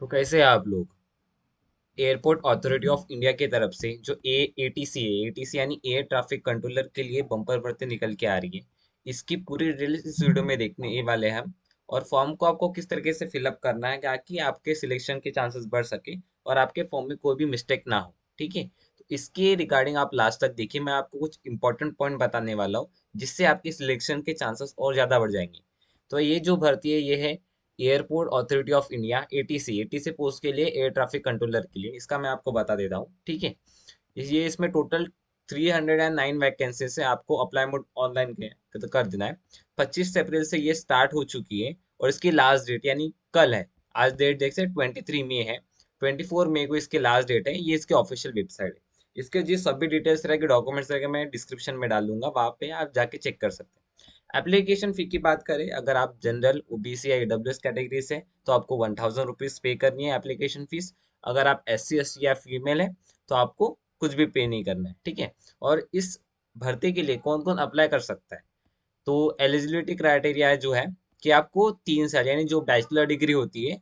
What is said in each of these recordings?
तो कैसे हैं आप लोग। एयरपोर्ट अथॉरिटी ऑफ इंडिया की तरफ से जो एटीसी है, एटीसी यानी एयर ट्रैफिक कंट्रोलर के लिए बम्पर भर्ती निकल के आ रही है। इसकी पूरी डिटेल्स इस वीडियो में देखने ये वाले हैं हम। और फॉर्म को आपको किस तरीके से फिलअप करना है ताकि आपके सिलेक्शन के चांसेस बढ़ सके और आपके फॉर्म में कोई भी मिस्टेक ना हो। ठीक है, तो इसके रिगार्डिंग आप लास्ट तक देखिए, मैं आपको कुछ इंपॉर्टेंट पॉइंट बताने वाला हूँ जिससे आपके सिलेक्शन के चांसेस और ज़्यादा बढ़ जाएंगे। तो ये जो भर्ती है ये है airport authority of India, ATC. ATC post के लिए एयर ट्रैफिक कंट्रोलर के लिए, इसका मैं आपको बता देता हूँ। ठीक है, ये इसमें टोटल 309 वैकेंसी से आपको अप्लाई मोड ऑनलाइन कर देना है। 25 अप्रैल से ये स्टार्ट हो चुकी है और इसकी लास्ट डेट यानी कल है। आज डेट देख सकते 23 मई है, 24 मई को इसकी लास्ट डेट है। ये इसके ऑफिशियल वेबसाइट है। इसके जो सभी डिटेल्स रहेंगे, डॉक्यूमेंट्स रहेंगे, मैं डिस्क्रिप्शन में डाल दूंगा, वहाँ पे आप जाके चेक कर सकते हैं। एप्लीकेशन फ़ी की बात करें, अगर आप जनरल, ओबीसी या ईडब्ल्यूएस कैटेगरी से तो आपको 1000 रुपीज़ पे करनी है एप्लीकेशन फीस। अगर आप एससी एसटी या फीमेल है तो आपको कुछ भी पे नहीं करना है। ठीक है, और इस भर्ती के लिए कौन कौन अप्लाई कर सकता है, तो एलिजिबिलिटी क्राइटेरिया जो है कि आपको 3 साल यानी जो बैचलर डिग्री होती है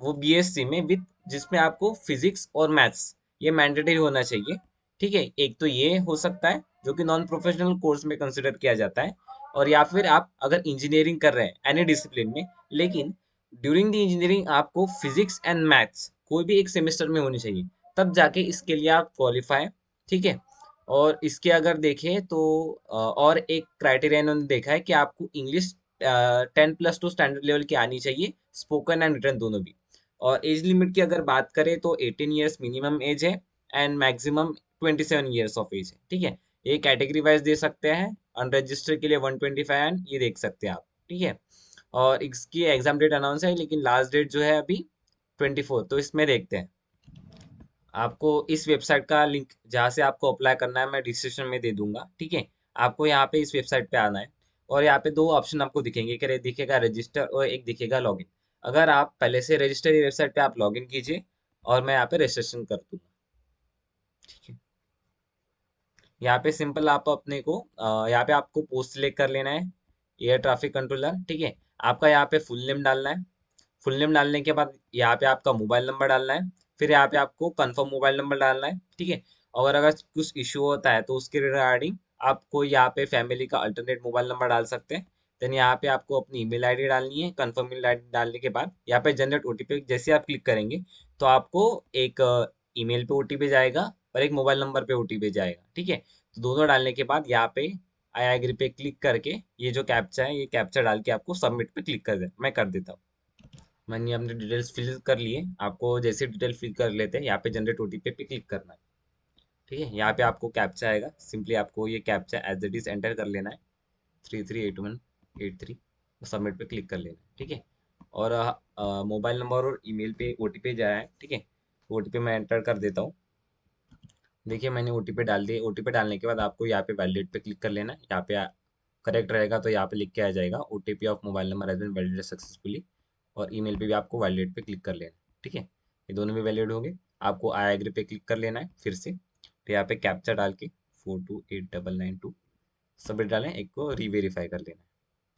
वो बीएससी में विद, जिसमें आपको फिजिक्स और मैथ्स ये मैंडेटरी होना चाहिए। ठीक है, एक तो ये हो सकता है जो कि नॉन प्रोफेशनल कोर्स में कंसिडर किया जाता है। और या फिर आप अगर इंजीनियरिंग कर रहे हैं एनी डिसिप्लिन में, लेकिन ड्यूरिंग द इंजीनियरिंग आपको फिजिक्स एंड मैथ्स कोई भी एक सेमेस्टर में होनी चाहिए, तब जाके इसके लिए आप क्वालिफाई। ठीक है, और इसके अगर देखें तो और एक क्राइटेरिया इन्होंने देखा है कि आपको इंग्लिश 10+2 स्टैंडर्ड लेवल की आनी चाहिए, स्पोकन एंड रिटन दोनों भी। और एज लिमिट की अगर बात करें तो 18 ईयर्स मिनिमम एज है and maximum 27 years of age है। ठीक है, ये कैटेगरी वाइज दे सकते हैं। अनरजिस्टर्ड के लिए 125 एंड ये देख सकते हैं आप। ठीक है, और इसकी एग्जाम डेट अनाउंस है लेकिन लास्ट डेट जो है अभी 24। तो इसमें देखते हैं, आपको इस वेबसाइट का लिंक जहाँ से आपको अप्लाई करना है मैं डिस्क्रिप्शन में दे दूंगा। ठीक है, आपको यहाँ पे इस वेबसाइट पे आना है और यहाँ पे दो ऑप्शन आपको दिखेंगे, एक दिखेगा रजिस्टर और एक दिखेगा लॉगिन। अगर आप पहले से रजिस्टर वेबसाइट पे आप लॉगिन कीजिए और मैं यहाँ पे रजिस्ट्रेशन कर दूंगा। ठीक है, यहाँ पे सिंपल आप अपने को यहाँ पे आपको पोस्ट सिलेक्ट कर लेना है, एयर ट्रैफिक कंट्रोलर। ठीक है, आपका यहाँ पे फुल नेम डालना है। फुल नेम डालने के बाद यहाँ पे आपका मोबाइल नंबर डालना है। फिर यहाँ पे आपको कंफर्म मोबाइल नंबर डालना है। ठीक है, और अगर कुछ इश्यू होता है तो उसके रिगार्डिंग आपको यहाँ पे फैमिली का अल्टरनेट मोबाइल नंबर डाल सकते हैं। देन यहाँ पे आपको अपनी ईमेल आईडी डालनी है। कंफर्म ईमेल आईडी डालने के बाद यहाँ पे जनरेट ओटीपी जैसे आप क्लिक करेंगे तो आपको एक ईमेल पे ओटीपी जाएगा और एक मोबाइल नंबर पे ओटीपी जाएगा। ठीक है, तो दोनों डालने के बाद यहाँ पे आई एग्री पे क्लिक करके ये जो कैप्चा है ये कैप्चा डाल के आपको सबमिट पे क्लिक कर दे, मैं कर देता हूँ। मैंने अपने डिटेल्स फिल कर लिए, आपको जैसे डिटेल फिल कर लेते हैं यहाँ पे जनरेट ओटीपी पे क्लिक करना है। ठीक है, यहाँ पे आपको कैप्चा आएगा, सिंपली आपको ये captcha as it is enter कर लेना है, 338183। सबमिट पे क्लिक कर लेना है। ठीक है, और मोबाइल नंबर और ईमेल पे ओटीपी जाए है। ठीक है, ओटीपी मैं एंटर कर देता हूँ। देखिए मैंने ओटीपी डाल दिए। ओटीपी डालने के बाद आपको यहाँ पे वैलिडेट पे क्लिक कर लेना है। यहाँ पे करेक्ट रहेगा तो यहाँ पे लिख के आ जाएगा OTP of mobile number has been validated successfully. और ईमेल पे भी आपको वैलिडेट पे क्लिक कर लेना है। ठीक है, ये दोनों भी वैलिड हो गए। आपको आई एग्री पे क्लिक कर लेना है फिर से। तो यहाँ पे कैप्चा डाल के 428992 सबमिट डालें, एक को रीवेरीफाई कर लेना है।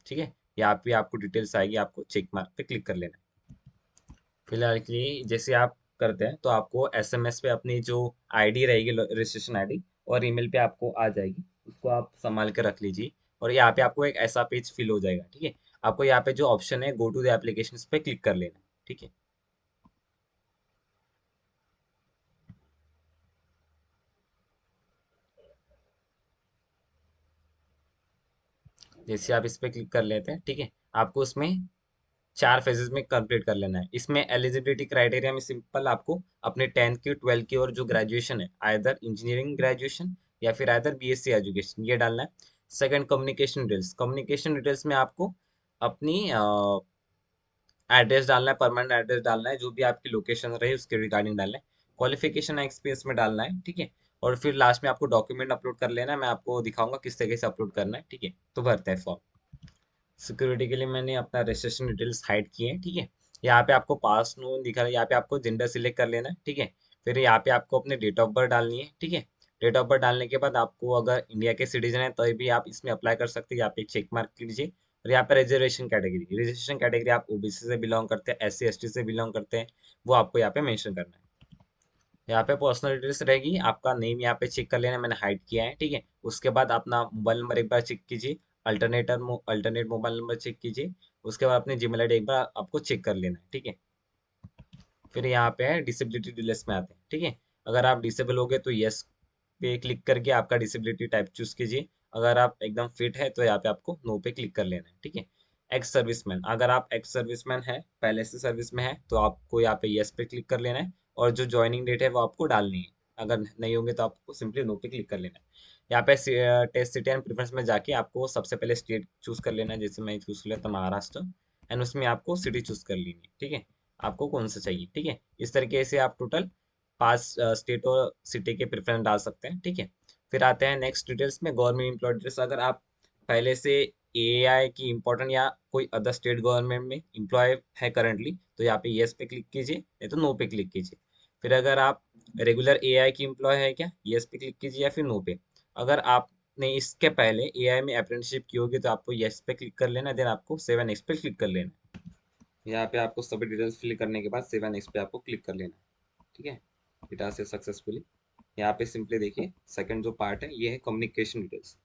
ठीक है, यहाँ पे आपको डिटेल्स आएगी, आपको चेक मार्क पे क्लिक कर लेना है। फिलहाल के लिए जैसे आप करते हैं तो आपको एसएमएस पे अपनी जो आईडी रहेगी, रजिस्ट्रेशन आईडी, और ईमेल पे आपको आ जाएगी, उसको आप संभाल के रख लीजिए। और यहाँ पे आपको एक ऐसा पेज फिल हो जाएगा। ठीक है, आपको यहाँ पे जो ऑप्शन है गो टू द एप्लीकेशन पे क्लिक कर लेना है। ठीक है, जैसे आप इस पे क्लिक कर लेते हैं, ठीक है, आपको उसमें 4 फेजेस में कंप्लीट कर लेना है। इसमें एलिजिबिलिटी क्राइटेरिया में सिंपल आपको अपने 10th की, 12th की और जो ग्रेजुएशन है, आइदर इंजीनियरिंग ग्रेजुएशन या फिर आइदर बीएससी एजुकेशन, ये डालना है। Second, communication details. Communication details में आपको अपनी एड्रेस डालना है, परमानेंट एड्रेस डालना है, जो भी आपकी लोकेशन रहे उसके रिगार्डिंग डालना है। क्वालिफिकेशन एक्सपीरियंस में डालना है। ठीक है, और फिर लास्ट में आपको डॉक्यूमेंट अपलोड कर लेना है। मैं आपको दिखाऊंगा किस तरीके से अपलोड करना है। ठीक है, तो भरते हैं फॉर्म। सिक्योरिटी के लिए मैंने अपना रजिस्ट्रेशन डिटेल्स हाइड किए हैं। ठीक है, यहाँ पे आपको पास नो दिखा रहा है, यहाँ पे आपको जेंडर सिलेक्ट कर लेना है। ठीक है, फिर यहाँ पे आपको अपने डेट ऑफ बर्थ डालनी है। ठीक है, डेट ऑफ बर्थ डालने के बाद आपको अगर इंडिया के सिटीजन है तो भी आप इसमें अप्लाई कर सकते हैं, यहाँ पे चेक मार्क कीजिए। और यहाँ पे रिजर्वेशन कैटेगरी आप ओबीसी से बिलोंग करते हैं, एससी एसटी से बिलोंग करते हैं, वो आपको यहाँ पे मेंशन करना है। यहाँ पे पर्सनल डिटेल्स रहेगी, आपका नेम यहाँ पे चेक कर लेना, मैंने हाइड किया है, ठीक है। उसके बाद अपना मोबाइल नंबर एक बार चेक कीजिए, अल्टरनेट मोबाइल नंबर चेक कीजिए। उसके बाद अपनी जीमेल आईडी एक बार आपको चेक कर लेना है, ठीक है। फिर यहाँ पे है डिसेबिलिटी डिटेल्स में आते हैं, ठीक है। अगर आप डिसेबल हो गए तो यस पे क्लिक करके आपका डिसेबिलिटी टाइप चूज कीजिए। अगर आप एकदम फिट है तो यहाँ पे आपको नो पे क्लिक कर लेना है, ठीक है। एक्स सर्विसमैन, अगर आप एक्स सर्विसमैन है, पहले से सर्विस में है, तो आपको यहाँ पे यस पे क्लिक कर लेना है, और जो ज्वाइनिंग डेट है वो आपको डालनी है। अगर नहीं होंगे तो आपको सिंपली नो पे क्लिक कर लेना है। यहाँ पे टेस्ट सिटी एंड प्रेफरेंस में जाके आपको सबसे पहले स्टेट चूज कर लेना है, जैसे मैं चूज कर लेता हूँ महाराष्ट्र, एंड उसमें आपको सिटी चूज कर लेनी है, ठीक है। आपको कौन सा चाहिए, ठीक है। इस तरीके से आप टोटल 5 स्टेट और सिटी के प्रेफरेंस डाल सकते हैं, ठीक है। फिर आते हैं नेक्स्ट डिटेल्स में, गवर्नमेंट एम्प्लॉय डिटेल्स। अगर आप पहले से एआई की इम्पोर्टेंट या कोई अदर स्टेट गवर्नमेंट में एम्प्लॉय है करंटली, तो यहाँ पे यस पे क्लिक कीजिए, नहीं तो नो पे क्लिक कीजिए। फिर अगर आप रेगुलर एआई की एम्प्लॉय है क्या, यस पे क्लिक कीजिए या फिर नो पे। अगर आपने इसके पहले एआई में अप्रेंटिसशिप की होगी तो आपको यस पे क्लिक कर लेना, देन आपको 7x पे क्लिक कर लेना। यहाँ पे आपको सभी डिटेल्स फिल करने के बाद 7x पे आपको क्लिक कर लेना है, ठीक है। डेटा से सक्सेसफुली। यहाँ पे सिंपली देखिए, सेकंड जो पार्ट है ये है कम्युनिकेशन डिटेल्स।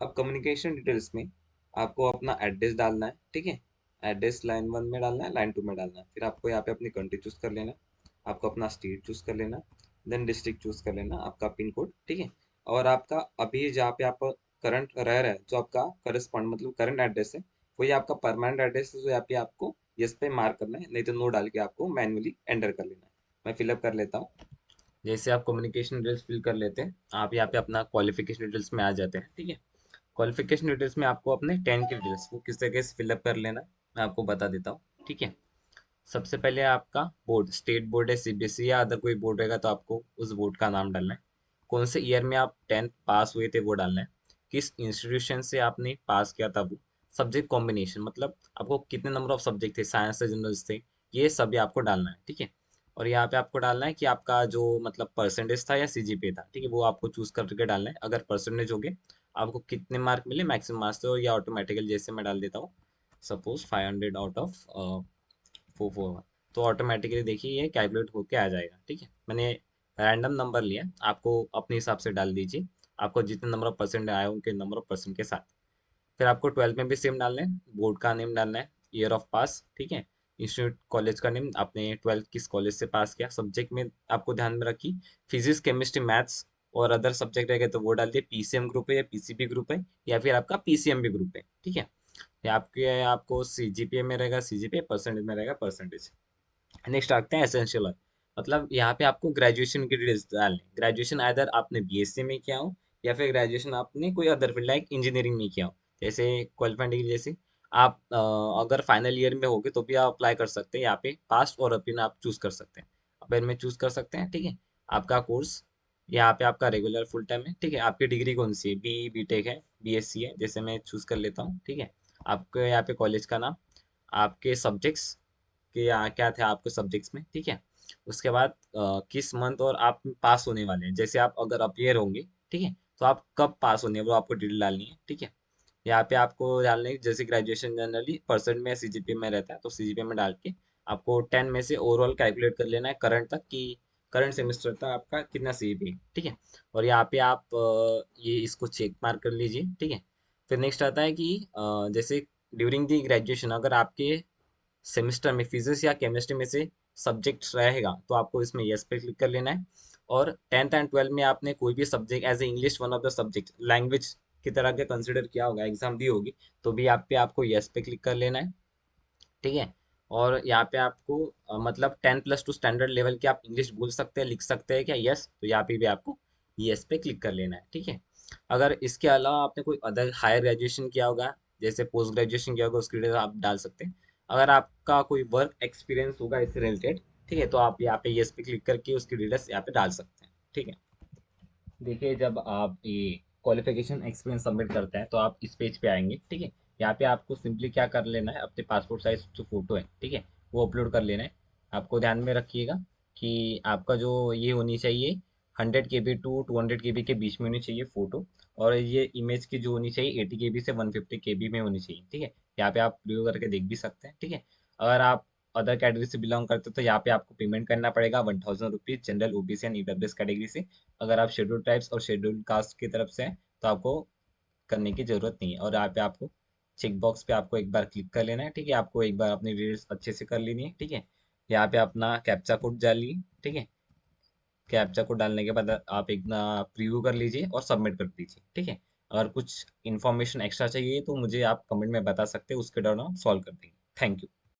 अब कम्युनिकेशन डिटेल्स में आपको अपना एड्रेस डालना है, ठीक है। एड्रेस लाइन 1 में डालना है, लाइन 2 में डालना है। फिर आपको यहाँ पे अपनी कंट्री चूज कर लेना है, आपको अपना स्टेट चूज कर लेना, देन डिस्ट्रिक्ट चूज कर लेना, आपका पिन कोड, ठीक है। और आपका अभी जहाँ पे आप करंट रह रहे हैं, जो आपका करस्पॉन्ड मतलब करंट एड्रेस है, वही आपका परमानेंट एड्रेस है, जो यहाँ पे आपको यस पे मार्क करना है, नहीं तो नो डाल के आपको मैन्युअली एंटर कर लेना है। मैं फिलअप कर लेता हूँ। जैसे आप कम्युनिकेशन डिटेल्स फिल कर लेते हैं, आप यहाँ पे अपना क्वालिफिकेशन डिटेल्स में आ जाते हैं, ठीक है। क्वालिफिकेशन डिटेल्स में आपको अपने 10 की डिटेल्स वो किस तरीके से फिलअप कर लेना है, मैं आपको बता देता हूँ, ठीक है। सबसे पहले आपका बोर्ड, स्टेट बोर्ड है, सीबीएसई या अदर कोई बोर्ड रहेगा तो आपको उस बोर्ड का नाम डालना है। कौन से ईयर में आप 10th पास हुए थे वो डालना है। किस इंस्टीट्यूशन से आपने पास किया था वो। सब्जेक्ट कॉम्बिनेशन मतलब आपको कितने नंबर ऑफ सब्जेक्ट थे, साइंस से जनरल्स थे, ये सभी आपको डालना है, ठीक है। और यहाँ पे आपको डालना है कि आपका जो मतलब परसेंटेज था या सीजीपीए था, ठीक है, वो आपको चूज करके डालना है। अगर परसेंटेज हो गए आपको कितने मार्क मिले, मैक्सिमम मार्क्स, तो या ऑटोमेटिकली जैसे मैं डाल देता हूँ सपोज 500 आउट ऑफ 441, तो ऑटोमेटिकली देखिए ये कैलकुलेट होके आ जाएगा, ठीक है। मैंने रैंडम नंबर लिया, आपको अपने हिसाब से डाल दीजिए, आपको जितने नंबर ऑफ परसेंट आए उनके नंबर ऑफ परसेंट के साथ। फिर आपको 12th में भी सेम डालना है, बोर्ड का नेम डालना है, ईयर ऑफ पास, ठीक है। इंस्टीट्यूट कॉलेज का नेम, आपने 12th किस कॉलेज से पास किया, सब्जेक्ट में आपको ध्यान में रखिए, फिजिक्स केमिस्ट्री मैथ्स और अदर सब्जेक्ट रहेगा तो वो डाल दिए, पीसीएम ग्रुप है या पीसीबी ग्रुप है या फिर आपका पीसीएम भी ग्रुप है, ठीक है। या आपके आपको सीजीपीए में रहेगा सीजीपीए, परसेंटेज में रहेगा परसेंटेज। नेक्स्ट आते हैं एसेंशियल है, मतलब यहाँ पे आपको ग्रेजुएशन की डिटेल्स डालनी। ग्रेजुएशन आइदर आपने बीएससी में किया हो या फिर ग्रेजुएशन आपने कोई अदर फील्ड लाइक इंजीनियरिंग में किया हो, जैसे क्वालिफाइड डिग्री। जैसे आप अगर फाइनल ईयर में होगे तो भी आप अप्लाई कर सकते हैं, यहाँ पे पास्ट और अपिन आप चूज कर सकते हैं, अपेन में चूज कर सकते हैं, ठीक है। आपका कोर्स यहाँ पे आपका रेगुलर फुल टाइम है, ठीक है। आपकी डिग्री कौन सी है, बी बीटेक है, बीएससी है, जैसे मैं चूज कर लेता हूँ, ठीक है। आपके यहाँ पे कॉलेज का नाम, आपके सब्जेक्ट्स कि क्या थे आपके सब्जेक्ट्स में, ठीक है। उसके बाद किस मंथ और आप पास होने वाले हैं, जैसे आप अगर अपियर होंगे, ठीक है, तो आप कब पास होने हैं वो आपको डिटेल डालनी है, ठीक है। यहाँ पे आपको डालने जैसे ग्रेजुएशन जनरली परसेंट में सीजीपीए में रहता है, तो सीजीपीए में डाल के आपको 10 में से ओवरऑल कैलकुलेट कर लेना है करंट तक कि करंट सेमेस्टर तक आपका कितना सीजीपीए, ठीक है। और यहाँ पे आप ये इसको चेक मार्क कर लीजिए, ठीक है। फिर नेक्स्ट आता है कि जैसे ड्यूरिंग दी ग्रेजुएशन अगर आपके सेमेस्टर में फिजिक्स या केमिस्ट्री में से सब्जेक्ट रहेगा तो आपको इसमें यस पे क्लिक कर लेना है। और 10th एंड 12th में आपने कोई भी subject as a English one of the subject language की तरह के कंसिडर किया होगा, एग्जाम दी होगी, तो भी आप पे आपको यस पे क्लिक कर लेना है, ठीक है। और यहाँ पे आपको मतलब 10+2 स्टैंडर्ड लेवल के आप इंग्लिश बोल सकते हैं, लिख सकते हैं क्या, यस, तो यहाँ पे भी आपको यस पे क्लिक कर लेना है, ठीक है। अगर इसके अलावा आपने कोई अदर हायर ग्रेजुएशन किया होगा, जैसे पोस्ट ग्रेजुएशन किया होगा, उसकी डिटेल आप डाल सकते हैं। अगर आपका कोई वर्क एक्सपीरियंस होगा इससे रिलेटेड, ठीक है, तो आप यहाँ पे यस पे क्लिक करके उसकी डिटेल्स यहाँ पे डाल सकते हैं, ठीक है। देखिए जब आप ये क्वालिफिकेशन एक्सपीरियंस सबमिट करते हैं तो आप इस पेज पे आएंगे, ठीक है। यहाँ पे आपको सिंपली क्या कर लेना है, अपने पासपोर्ट साइज जो फोटो है, ठीक है, वो अपलोड कर लेना है। आपको ध्यान में रखिएगा कि आपका जो ये होनी चाहिए 100 KB टू 200 KB के बीच में होनी चाहिए फोटो, और ये इमेज की जो होनी चाहिए 80 KB से 150 KB में होनी चाहिए, ठीक है। यहाँ पे आप प्रीव्यू करके देख भी सकते हैं, ठीक है। अगर आप अदर कैटेगरी से बिलोंग करते हो तो यहाँ पे आपको पेमेंट करना पड़ेगा 1000 rupees, general, OBC and EWS category से। अगर आप शेड्यूल ट्राइब्स और शेड्यूल कास्ट की तरफ से हैं तो आपको करने की जरूरत नहीं है। और यहाँ पे आपको चेक बॉक्स पे आपको एक बार क्लिक कर लेना है, ठीक है। आपको एक बार अपनी डिटेल्स अच्छे से कर लेनी है, ठीक है। यहाँ पे अपना कैप्चा कोड डालिए, ठीक है। कैप्चा कोड डालने के बाद आप एक ना प्रीव्यू कर लीजिए और सबमिट कर दीजिए, ठीक है। अगर कुछ इन्फॉर्मेशन एक्स्ट्रा चाहिए तो मुझे आप कमेंट में बता सकते हैं, उसके दौरान हम सॉल्व कर देंगे। Thank you.